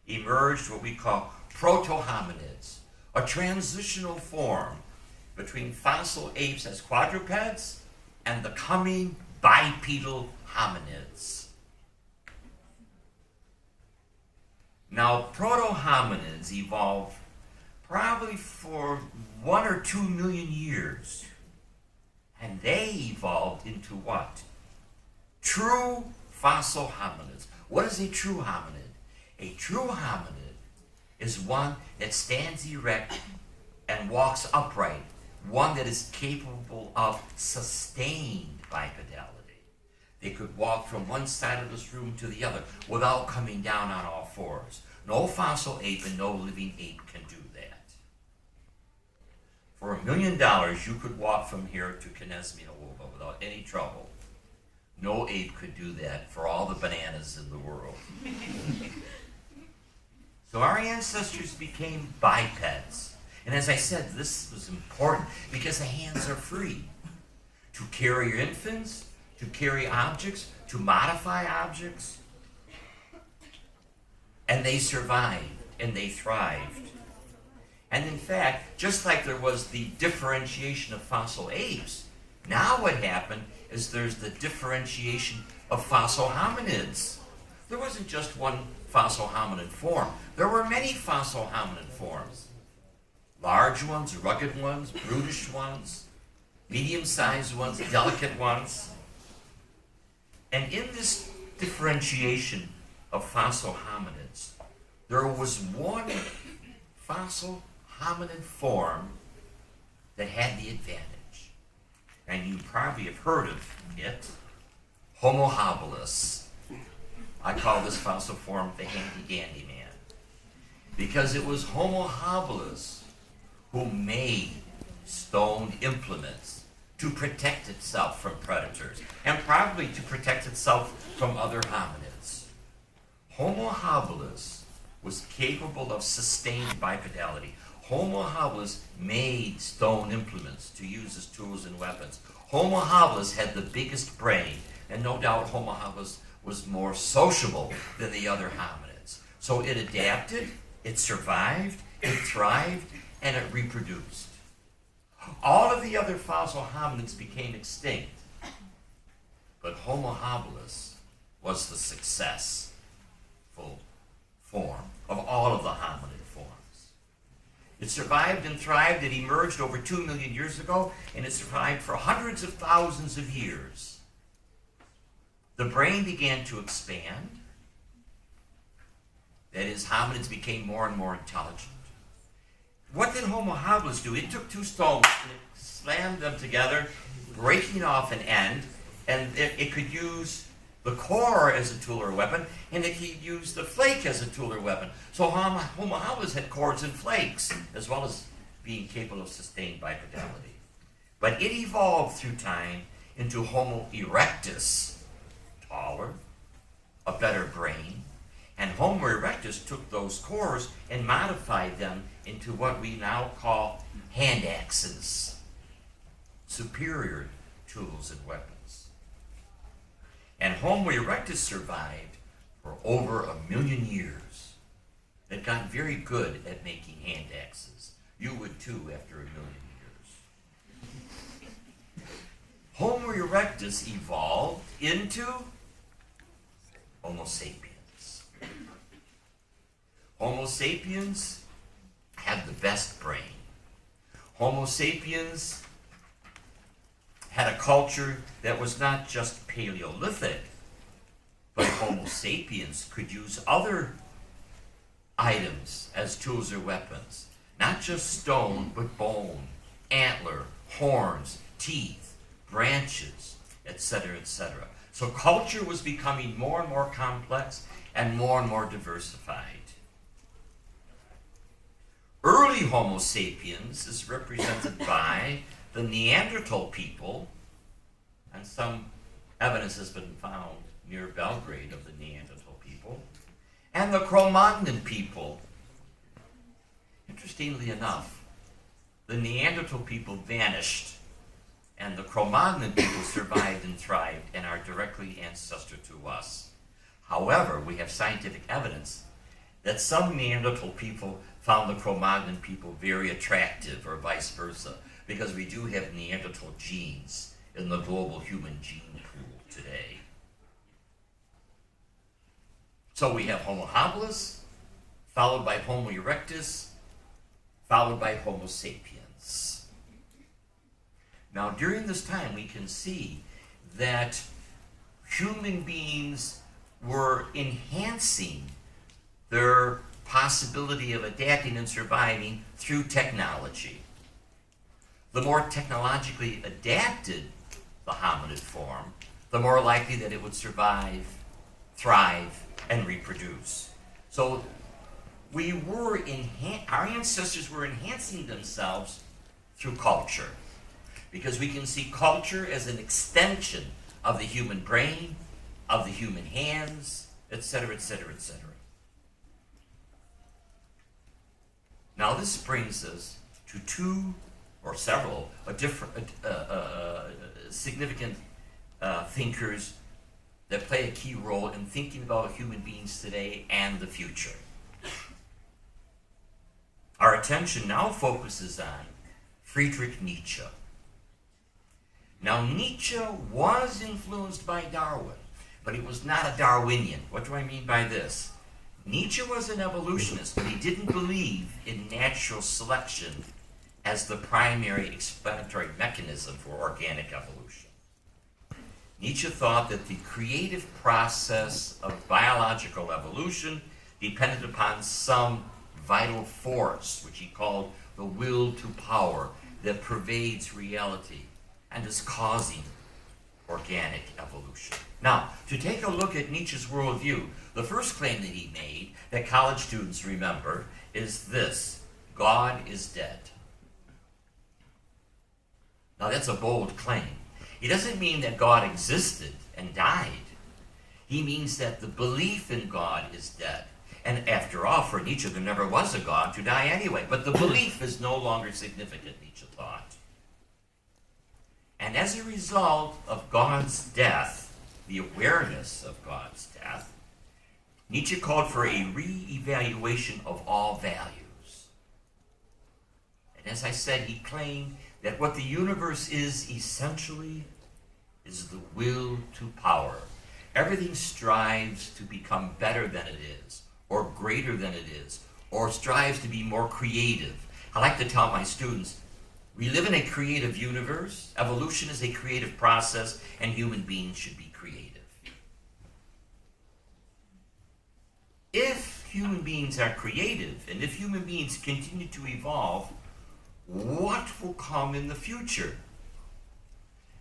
emerged what we call proto-hominids, a transitional form between fossil apes as quadrupeds and the coming bipedal hominids. Now, proto-hominids evolved probably for 1 or 2 million years. And they evolved into what? True fossil hominids. What is a true hominid? A true hominid is one that stands erect and walks upright, one that is capable of sustained bipedality. They could walk from one side of this room to the other without coming down on all fours. No fossil ape and no living ape can do that. For $1 million, you could walk from here to Kinesmialuba without any trouble. No ape could do that for all the bananas in the world. So our ancestors became bipeds. And as I said, this was important because the hands are free to carry your infants, to carry objects, to modify objects. And they survived and they thrived. And in fact, just like there was the differentiation of fossil apes, now what happened is there's the differentiation of fossil hominids. There wasn't just one fossil hominid form. There were many fossil hominid forms. Large ones, rugged ones, brutish ones, medium-sized ones, delicate ones. And in this differentiation of fossil hominids, there was one fossil hominid form that had the advantage. And you probably have heard of it, Homo habilis. I call this fossil form the handy-dandy man, because it was Homo habilis who made stone implements to protect itself from predators, and probably to protect itself from other hominids. Homo habilis was capable of sustained bipedality. Homo habilis made stone implements to use as tools and weapons. Homo habilis had the biggest brain, and no doubt Homo habilis was more sociable than the other hominids. So it adapted, it survived, it thrived, and it reproduced. All of the other fossil hominids became extinct, but Homo habilis was the successful form of all of the hominid forms. It survived and thrived. It emerged over 2 million years ago, and it survived for hundreds of thousands of years. The brain began to expand. That is, hominids became more and more intelligent. What did Homo habilis do? It took 2 stones and it slammed them together, breaking off an end, and it could use the core as a tool or weapon, and it could use the flake as a tool or weapon. So Homo habilis had cores and flakes, as well as being capable of sustained bipedality. But it evolved through time into Homo erectus, taller, a better brain, and Homo erectus took those cores and modified them into what we now call hand axes, superior tools and weapons. And Homo erectus survived for over 1 million years. It got very good at making hand axes. You would too after 1 million years. Homo erectus evolved into Homo sapiens. Homo sapiens had the best brain. Homo sapiens had a culture that was not just Paleolithic, but Homo sapiens could use other items as tools or weapons. Not just stone, but bone, antler, horns, teeth, branches, etc., etc. So culture was becoming more and more complex and more diversified. Early Homo sapiens is represented by the Neanderthal people, and some evidence has been found near Belgrade of the Neanderthal people, and the Cro-Magnon people. Interestingly enough, the Neanderthal people vanished, and the Cro-Magnon people survived and thrived and are directly ancestor to us. However, we have scientific evidence that some Neanderthal people found the Cro-Magnon people very attractive, or vice versa, because we do have Neanderthal genes in the global human gene pool today. So we have Homo habilis, followed by Homo erectus, followed by Homo sapiens. Now, during this time, we can see that human beings were enhancing their possibility of adapting and surviving through technology. The more technologically adapted the hominid form, the more likely that it would survive, thrive, and reproduce. So our ancestors were enhancing themselves through culture, because we can see culture as an extension of the human brain, of the human hands, etc., etc., etc. Now this brings us to two or several significant thinkers that play a key role in thinking about human beings today and the future. Our attention now focuses on Friedrich Nietzsche. Now, Nietzsche was influenced by Darwin, but he was not a Darwinian. What do I mean by this? Nietzsche was an evolutionist, but he didn't believe in natural selection as the primary explanatory mechanism for organic evolution. Nietzsche thought that the creative process of biological evolution depended upon some vital force, which he called the will to power, that pervades reality and is causing organic evolution. Now, to take a look at Nietzsche's worldview, the first claim that he made, that college students remember, is this: God is dead. Now, that's a bold claim. He doesn't mean that God existed and died. He means that the belief in God is dead. And after all, for Nietzsche, there never was a God to die anyway. But the belief is no longer significant, Nietzsche thought. And as a result of God's death, the awareness of God's death, Nietzsche called for a re-evaluation of all values. And as I said, he claimed that what the universe is essentially is the will to power. Everything strives to become better than it is, or greater than it is, or strives to be more creative. I like to tell my students, we live in a creative universe. Evolution is a creative process, and human beings should be creative. If human beings are creative, and if human beings continue to evolve, what will come in the future?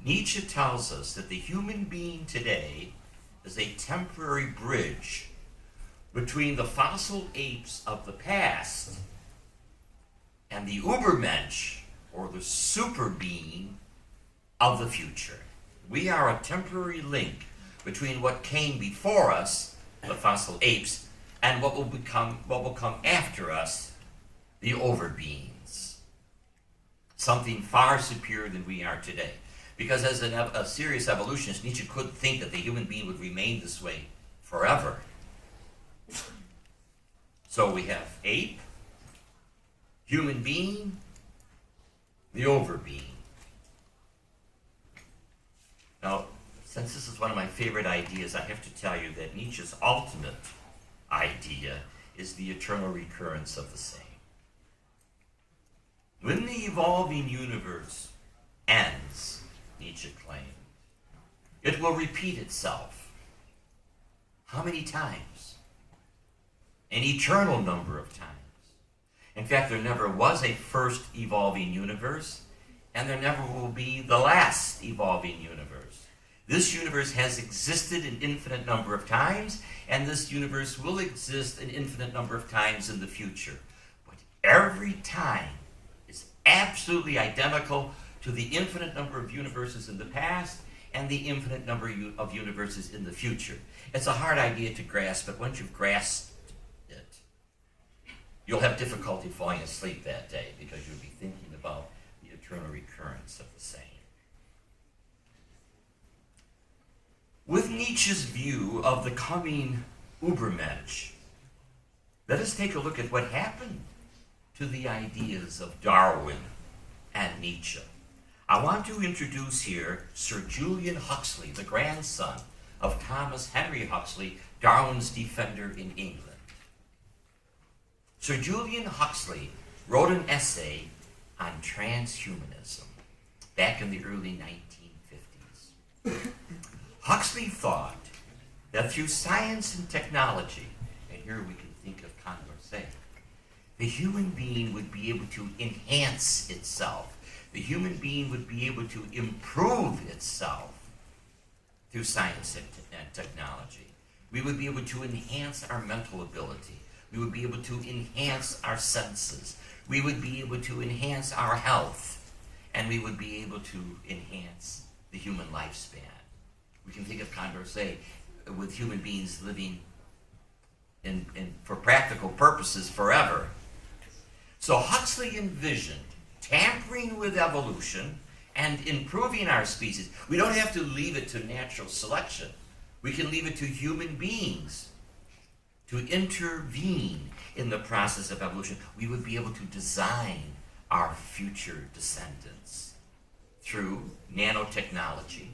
Nietzsche tells us that the human being today is a temporary bridge between the fossil apes of the past and the Übermensch, or the super being of the future. We are a temporary link between what came before us, the fossil apes, and what will come after us, the Overbeings. Something far superior than we are today. Because as a serious evolutionist, Nietzsche couldn't think that the human being would remain this way forever. So we have ape, human being, the Overbeing. Now, since this is one of my favorite ideas, I have to tell you that Nietzsche's ultimate idea is the eternal recurrence of the same. When the evolving universe ends, Nietzsche claimed, it will repeat itself. How many times? An eternal number of times. In fact, there never was a first evolving universe, and there never will be the last evolving universe. This universe has existed an infinite number of times, and this universe will exist an infinite number of times in the future. But every time is absolutely identical to the infinite number of universes in the past and the infinite number of universes in the future. It's a hard idea to grasp, but once you've grasped it, you'll have difficulty falling asleep that day because you'll be thinking about the eternal recurrence of the same. With Nietzsche's view of the coming Übermensch, let us take a look at what happened to the ideas of Darwin and Nietzsche. I want to introduce here Sir Julian Huxley, the grandson of Thomas Henry Huxley, Darwin's defender in England. Sir Julian Huxley wrote an essay on transhumanism back in the early 1950s. Huxley thought that through science and technology, and here we can think of Condorcet, the human being would be able to enhance itself. The human being would be able to improve itself through science and technology. We would be able to enhance our mental ability. We would be able to enhance our senses. We would be able to enhance our health. And we would be able to enhance the human lifespan. We can think of Condorcet with human beings living in for practical purposes forever. So Huxley envisioned tampering with evolution and improving our species. We don't have to leave it to natural selection. We can leave it to human beings to intervene in the process of evolution. We would be able to design our future descendants through nanotechnology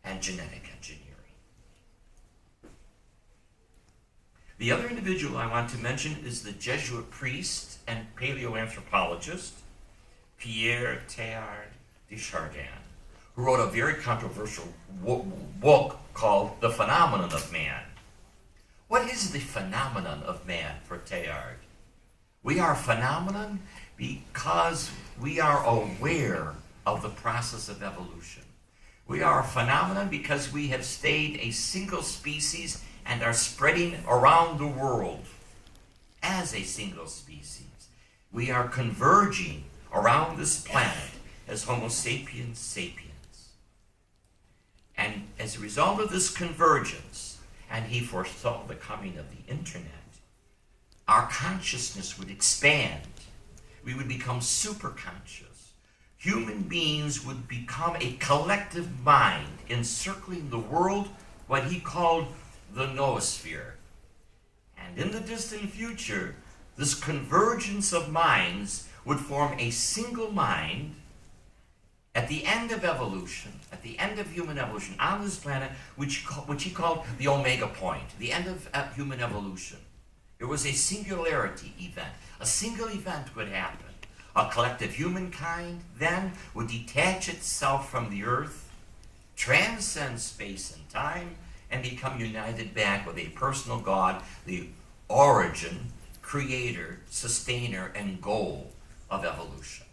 and genetic engineering. The other individual I want to mention is the Jesuit priest and paleoanthropologist Pierre Teilhard de Chardin, who wrote a very controversial book called The Phenomenon of Man. What is the phenomenon of man for Teilhard? We are a phenomenon because we are aware of the process of evolution. We are a phenomenon because we have stayed a single species and are spreading around the world as a single species. We are converging around this planet as Homo sapiens sapiens. And as a result of this convergence, and he foresaw the coming of the internet, our consciousness would expand. We would become superconscious. Human beings would become a collective mind encircling the world, what he called the noosphere. And in the distant future, this convergence of minds would form a single mind at the end of evolution, at the end of human evolution on this planet, which he called the omega point, the end of human evolution. It was a singularity event. A single event would happen. A collective humankind then would detach itself from the earth, transcend space and time, and become united back with a personal God, the origin, creator, sustainer, and goal of evolution.